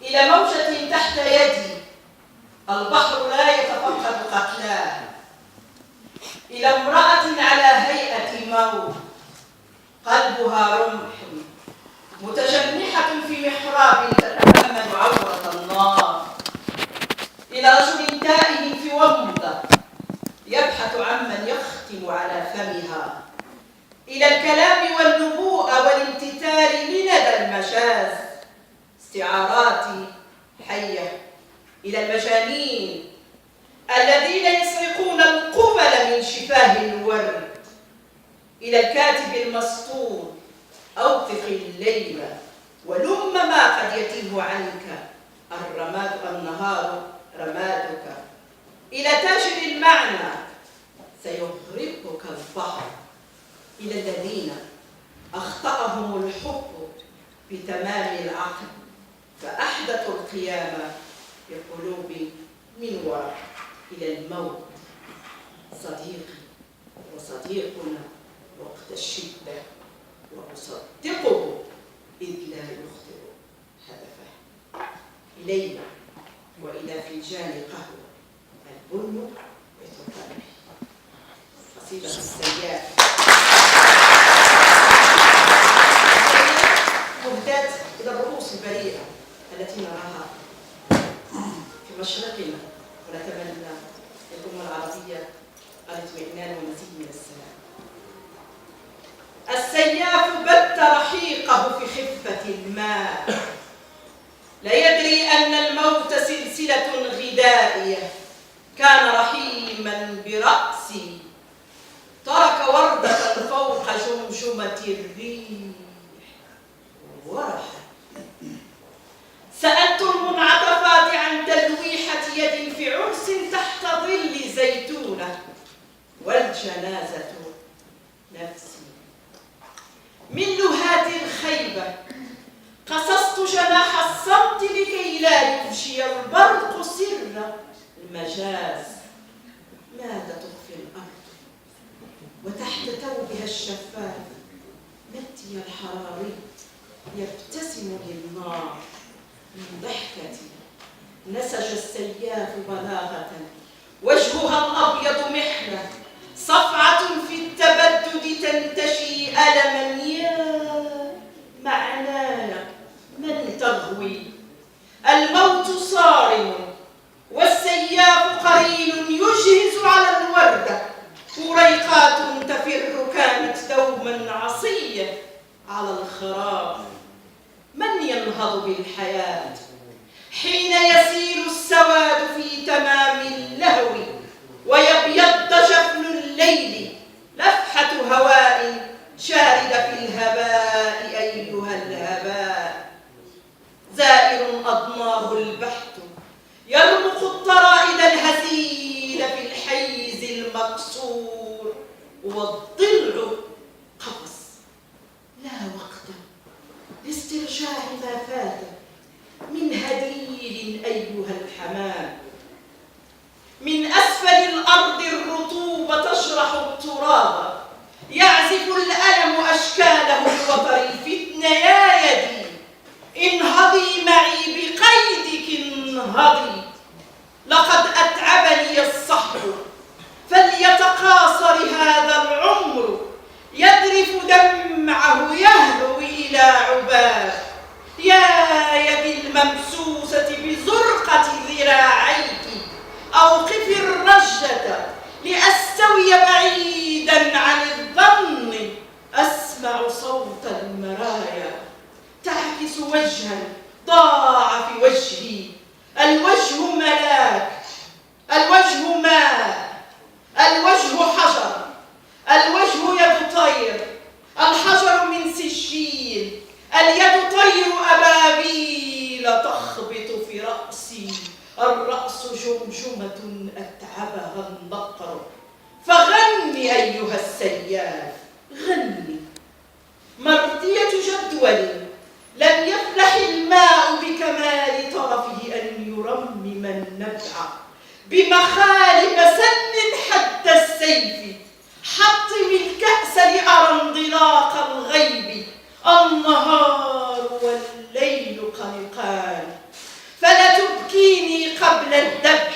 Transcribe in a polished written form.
إلى موجة تحت يدي، البحر لا يتفقد قتلاه، إلى امرأة على هيئة موت، قلبها رمح متجنحة في محراب تتأمل عورة النار، إلى رجل تائه في ومضة يبحث عمن يختم على فمها، إلى الكلام والنبوءة والامتثال لندى المجاز، استعارات حية، إلى المجانين الذين يسرقون القبل من شفاه الورد، إلى الكاتب المسطور أوقف الليل ولم ما قد يتيه عنك النهار رمادك، إلى تاجر المعنى سيغرقك البحر، إلى الذين أخطأهم الحب بتمام العقل فأحدثوا القيامة بقلوب من وراء، إلى الموت صديقي وصديقنا وقت الشدة وأصدقه إذ لا يخطئ هدفه، إلينا وإلى فنجان قهوة البن يتقلب. قصيدة السياف مهداة إلى الرؤوس البريئة التي نراها في مشرقنا، ونتمنى للأمة العربية الاطمئنان ومزيد من السلام. السياف بت رحيقه في خفة الماء، لا يدري أن الموت سلسلة غذائية، كان رحيما برأسي ترك وردة فوق جمجمة الريح ورحل. سألت المنعطفات عن تلويحة يد في عرس تحت ظل زيتونة، والجنازة نفسي. من لهات الخيبة قصصت جناح الصمت لكي لا يفشي البرق سر المجاز. ماذا تخفي الأرض وتحت ثوبها الشفاف متي الحراري يبتسم للنار من ضحكتي. نسج السياف بلاغة وجهها الأبيض محنة، صفعة في التبدد تنتشي ألما. يا معنانا من تغوي، الموت صارم والسياف قرين يجهز على الوردة. وريقات تفر كانت دوما عصية على الخراب. من ينهض بالحياة حين يسيل السواد في تمام اللهو ويبيض جفن الليل؟ لفحة هواء شاردة في الهباء أيها الهباء. زائر أضناه البحث يرمق الطرائد الهزيل في الحيز المكسور، والضلع قفص لا وقت لاسترجاع ما فات من هديل أيها الحمام. من أسفل الأرض الرطوبة تشرح التراب، يعزف الألم أشكاله الوتر الفتن. يا يدي انهضي معي بقيدك انهضي، لقد أتعبني الصحب فليتقاصر هذا العمر. يذرف دمعه يهلو إلى عباب. يا يدي الممسوسة بزرقة ذراعيك أوقفي الرجة لأستوي بعيدا عن الظن. أسمع صوت المرايا تعكس وجها ضاع في وجهي. الوجه ملاك، الوجه ماء، الوجه حجر، الوجه يد طير، الحجر من سجيل، اليد طير أبابيل تخبط في رأسي. الرأس جمجمة أتعبها النقر. فغني أيها السياف غني. مرثية جدول لم يفلح الماء بكمال طرفه أن يرمم النبع بمخالب سن حد السيف. حطم الكأس لأرى انطلاق الغيب. النهار والليل قلقان قبل الدب